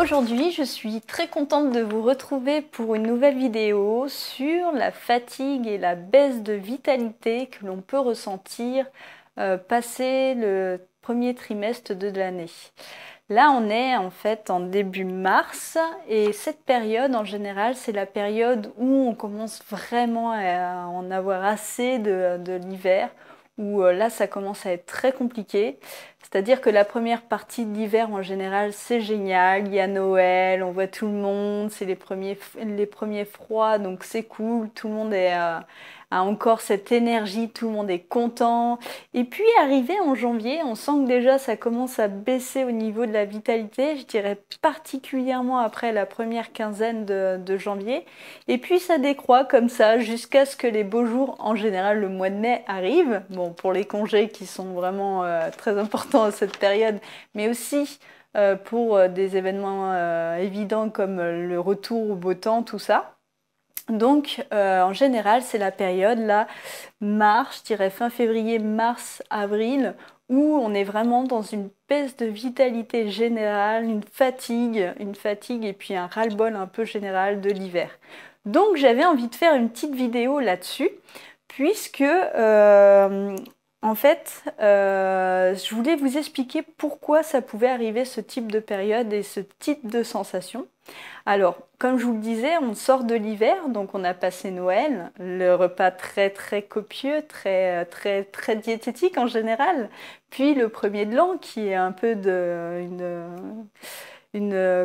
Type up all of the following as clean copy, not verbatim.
Aujourd'hui, je suis très contente de vous retrouver pour une nouvelle vidéo sur la fatigue et la baisse de vitalité que l'on peut ressentir passé le premier trimestre de l'année. Là, on est en fait en début mars et cette période, en général, c'est la période où on commence vraiment à en avoir assez de l'hiver, où là, ça commence à être très compliqué. C'est-à-dire que la première partie de l'hiver, en général, c'est génial. Il y a Noël, on voit tout le monde, c'est les premiers froids, donc c'est cool. Tout le monde a encore cette énergie, tout le monde est content. Et puis, arrivé en janvier, on sent que déjà ça commence à baisser au niveau de la vitalité, je dirais particulièrement après la première quinzaine de janvier. Et puis, ça décroît comme ça jusqu'à ce que les beaux jours, en général le mois de mai, arrivent. Bon, pour les congés qui sont vraiment très importants à cette période, mais aussi pour des événements évidents comme le retour au beau temps, tout ça. Donc, en général, c'est la période, là, mars, je dirais fin février, mars, avril, où on est vraiment dans une baisse de vitalité générale, une fatigue et puis un ras-le-bol un peu général de l'hiver. Donc, j'avais envie de faire une petite vidéo là-dessus, puisque en fait, je voulais vous expliquer pourquoi ça pouvait arriver ce type de période et ce type de sensation. Alors, comme je vous le disais, on sort de l'hiver, donc on a passé Noël, le repas très très copieux, très diététique en général, puis le premier de l'an qui est un peu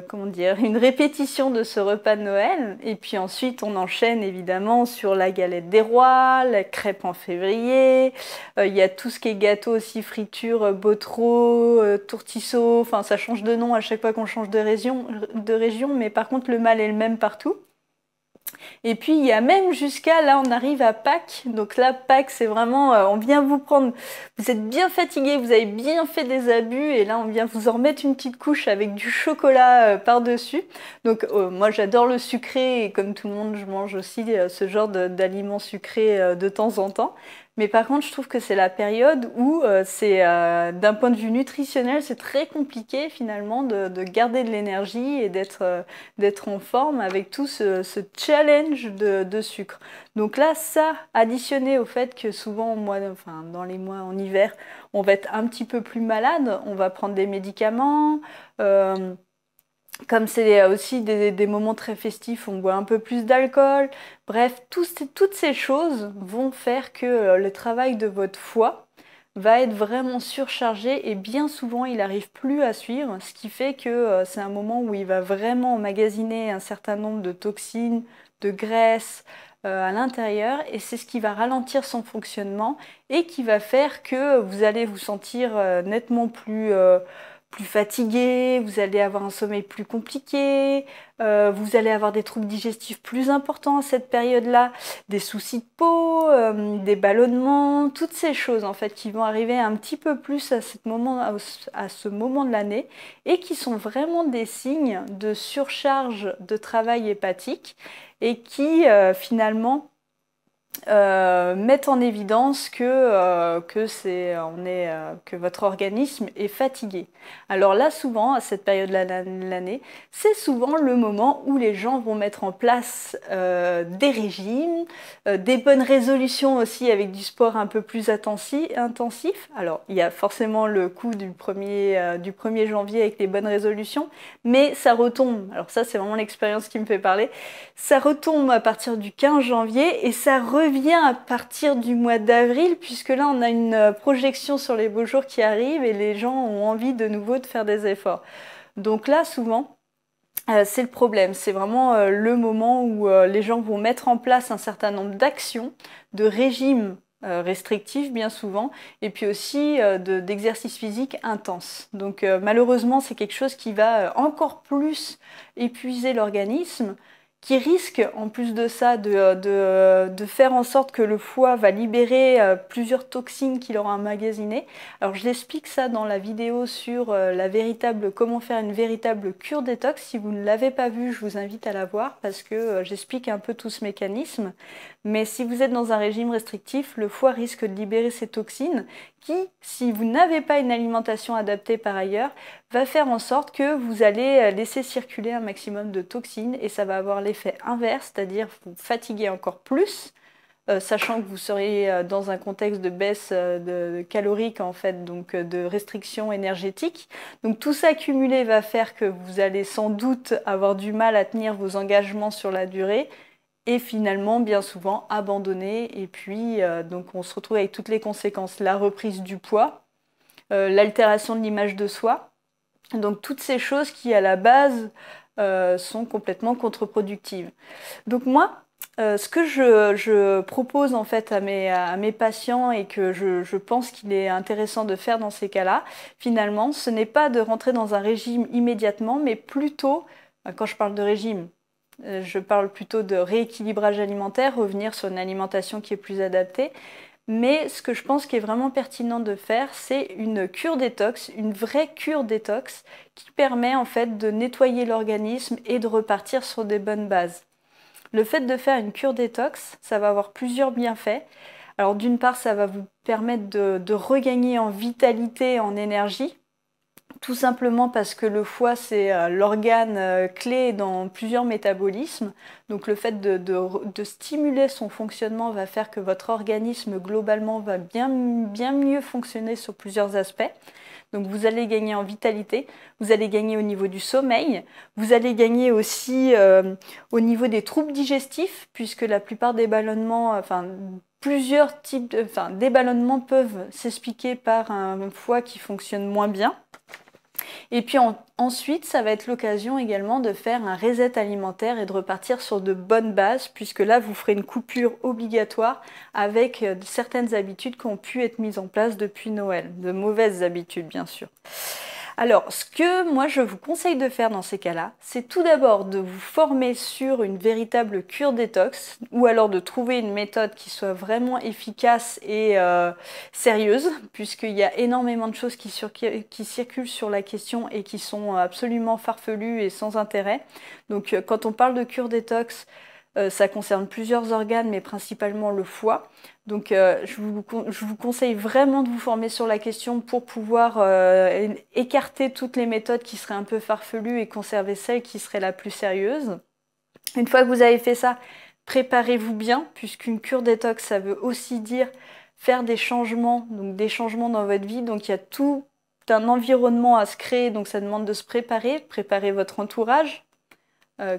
comment dire, une répétition de ce repas de Noël, et puis ensuite on enchaîne évidemment sur la galette des rois, la crêpe en février, il y a tout ce qui est gâteau aussi, friture, bottereau, tourtisseau, enfin ça change de nom à chaque fois qu'on change de région, mais par contre le mal est le même partout. Et puis il y a même jusqu'à, là on arrive à Pâques, donc là Pâques c'est vraiment, on vient vous prendre, vous êtes bien fatigué, vous avez bien fait des abus, et là on vient vous en remettre une petite couche avec du chocolat par-dessus. Donc moi j'adore le sucré, et comme tout le monde je mange aussi ce genre d'aliments sucrés de temps en temps. Mais par contre, je trouve que c'est la période où d'un point de vue nutritionnel, c'est très compliqué finalement de garder de l'énergie et d'être en forme avec tout ce challenge de sucre. Donc là, ça, additionné au fait que souvent, dans les mois en hiver, on va être un petit peu plus malade, on va prendre des médicaments. Comme c'est aussi des moments très festifs, on boit un peu plus d'alcool. Bref, toutes ces choses vont faire que le travail de votre foie va être vraiment surchargé et bien souvent il n'arrive plus à suivre, ce qui fait que c'est un moment où il va vraiment emmagasiner un certain nombre de toxines, de graisses à l'intérieur, et c'est ce qui va ralentir son fonctionnement et qui va faire que vous allez vous sentir nettement plus fatigué, vous allez avoir un sommeil plus compliqué, vous allez avoir des troubles digestifs plus importants à cette période-là, des soucis de peau, des ballonnements, toutes ces choses en fait qui vont arriver un petit peu plus à ce moment de l'année et qui sont vraiment des signes de surcharge de travail hépatique et qui finalement mettent en évidence que votre organisme est fatigué. Alors là, souvent, à cette période-là de l'année, c'est souvent le moment où les gens vont mettre en place des régimes, des bonnes résolutions aussi avec du sport un peu plus intensif. Alors, il y a forcément le coup du 1er janvier avec les bonnes résolutions, mais ça retombe. Alors ça, c'est vraiment l'expérience qui me fait parler. Ça retombe à partir du 15 janvier et ça revient à partir du mois d'avril, puisque là on a une projection sur les beaux jours qui arrivent et les gens ont envie de nouveau de faire des efforts. Donc là souvent c'est le problème, c'est vraiment le moment où les gens vont mettre en place un certain nombre d'actions, de régimes restrictifs bien souvent, et puis aussi d'exercices physiques intenses. Donc malheureusement c'est quelque chose qui va encore plus épuiser l'organisme, qui risque en plus de ça de faire en sorte que le foie va libérer plusieurs toxines qu'il aura emmagasinées. Alors je l'explique ça dans la vidéo sur comment faire une véritable cure détox. Si vous ne l'avez pas vue, je vous invite à la voir parce que j'explique un peu tout ce mécanisme. Mais si vous êtes dans un régime restrictif, le foie risque de libérer ces toxines qui, si vous n'avez pas une alimentation adaptée par ailleurs, va faire en sorte que vous allez laisser circuler un maximum de toxines et ça va avoir l'effet inverse, c'est-à-dire vous fatiguer encore plus, sachant que vous serez dans un contexte de baisse de calorique en fait, donc de restriction énergétique. Donc tout ça cumulé va faire que vous allez sans doute avoir du mal à tenir vos engagements sur la durée et finalement bien souvent abandonner et puis donc on se retrouve avec toutes les conséquences, la reprise du poids, l'altération de l'image de soi, donc toutes ces choses qui à la base sont complètement contre-productives. Donc moi, ce que je propose en fait à mes patients et que je pense qu'il est intéressant de faire dans ces cas-là, finalement, ce n'est pas de rentrer dans un régime immédiatement, mais plutôt, quand je parle de régime, je parle plutôt de rééquilibrage alimentaire, revenir sur une alimentation qui est plus adaptée. Mais ce que je pense qui est vraiment pertinent de faire, c'est une cure détox, une vraie cure détox qui permet en fait de nettoyer l'organisme et de repartir sur des bonnes bases. Le fait de faire une cure détox, ça va avoir plusieurs bienfaits. Alors d'une part, ça va vous permettre de regagner en vitalité, en énergie, tout simplement parce que le foie, c'est l'organe clé dans plusieurs métabolismes. Donc le fait de stimuler son fonctionnement va faire que votre organisme globalement va bien mieux fonctionner sur plusieurs aspects. Donc vous allez gagner en vitalité, vous allez gagner au niveau du sommeil, vous allez gagner aussi au niveau des troubles digestifs, puisque la plupart des ballonnements, plusieurs types des ballonnements peuvent s'expliquer par un foie qui fonctionne moins bien. Et puis ensuite, ça va être l'occasion également de faire un reset alimentaire et de repartir sur de bonnes bases, puisque là, vous ferez une coupure obligatoire avec certaines habitudes qui ont pu être mises en place depuis Noël. De mauvaises habitudes, bien sûr. Alors, ce que moi je vous conseille de faire dans ces cas-là, c'est tout d'abord de vous former sur une véritable cure détox, ou alors de trouver une méthode qui soit vraiment efficace et sérieuse, puisqu'il y a énormément de choses qui circulent sur la question et qui sont absolument farfelues et sans intérêt. Donc quand on parle de cure détox, ça concerne plusieurs organes, mais principalement le foie. Donc je vous conseille vraiment de vous former sur la question pour pouvoir écarter toutes les méthodes qui seraient un peu farfelues et conserver celle qui serait la plus sérieuse. Une fois que vous avez fait ça, préparez-vous bien, puisqu'une cure détox, ça veut aussi dire faire des changements, donc des changements dans votre vie. Donc il y a tout un environnement à se créer, donc ça demande de se préparer votre entourage,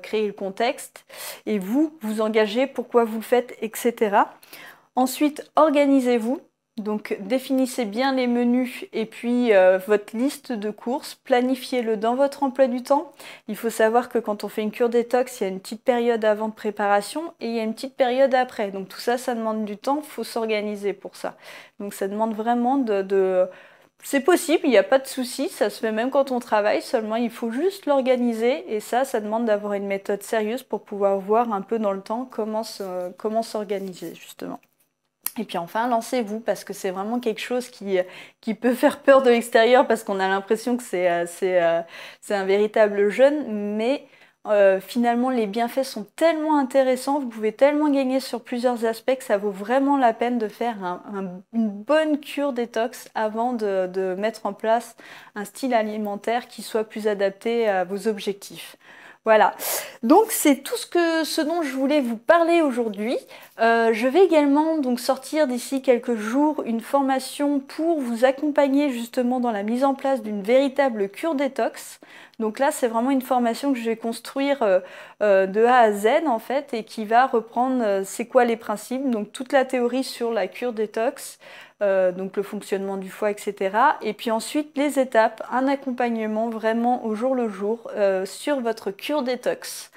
créer le contexte, et vous engagez, pourquoi vous le faites, etc. Ensuite, organisez-vous, donc définissez bien les menus et puis votre liste de courses, planifiez-le dans votre emploi du temps. Il faut savoir que quand on fait une cure détox, il y a une petite période avant de préparation et il y a une petite période après. Donc tout ça, ça demande du temps, il faut s'organiser pour ça. Donc ça demande vraiment C'est possible, il n'y a pas de souci, ça se fait même quand on travaille, seulement il faut juste l'organiser et ça demande d'avoir une méthode sérieuse pour pouvoir voir un peu dans le temps comment s'organiser justement. Et puis enfin, lancez-vous parce que c'est vraiment quelque chose qui peut faire peur de l'extérieur parce qu'on a l'impression que c'est un véritable jeûne, mais finalement les bienfaits sont tellement intéressants, vous pouvez tellement gagner sur plusieurs aspects que ça vaut vraiment la peine de faire une bonne cure détox avant de mettre en place un style alimentaire qui soit plus adapté à vos objectifs. Voilà, donc c'est tout ce dont je voulais vous parler aujourd'hui. Je vais également donc sortir d'ici quelques jours une formation pour vous accompagner justement dans la mise en place d'une véritable cure détox. Donc là, c'est vraiment une formation que je vais construire de A à Z en fait et qui va reprendre c'est quoi les principes, donc toute la théorie sur la cure détox, donc le fonctionnement du foie, etc. Et puis ensuite les étapes, un accompagnement vraiment au jour le jour sur votre cure détox.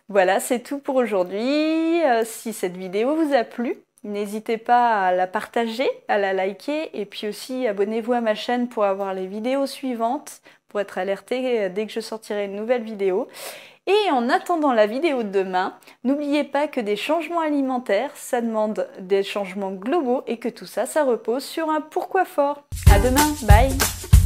Voilà, c'est tout pour aujourd'hui. Si cette vidéo vous a plu, n'hésitez pas à la partager, à la liker et puis aussi abonnez-vous à ma chaîne pour avoir les vidéos suivantes, pour être alerté dès que je sortirai une nouvelle vidéo. Et en attendant la vidéo de demain, n'oubliez pas que des changements alimentaires, ça demande des changements globaux et que tout ça, ça repose sur un pourquoi fort. À demain, bye!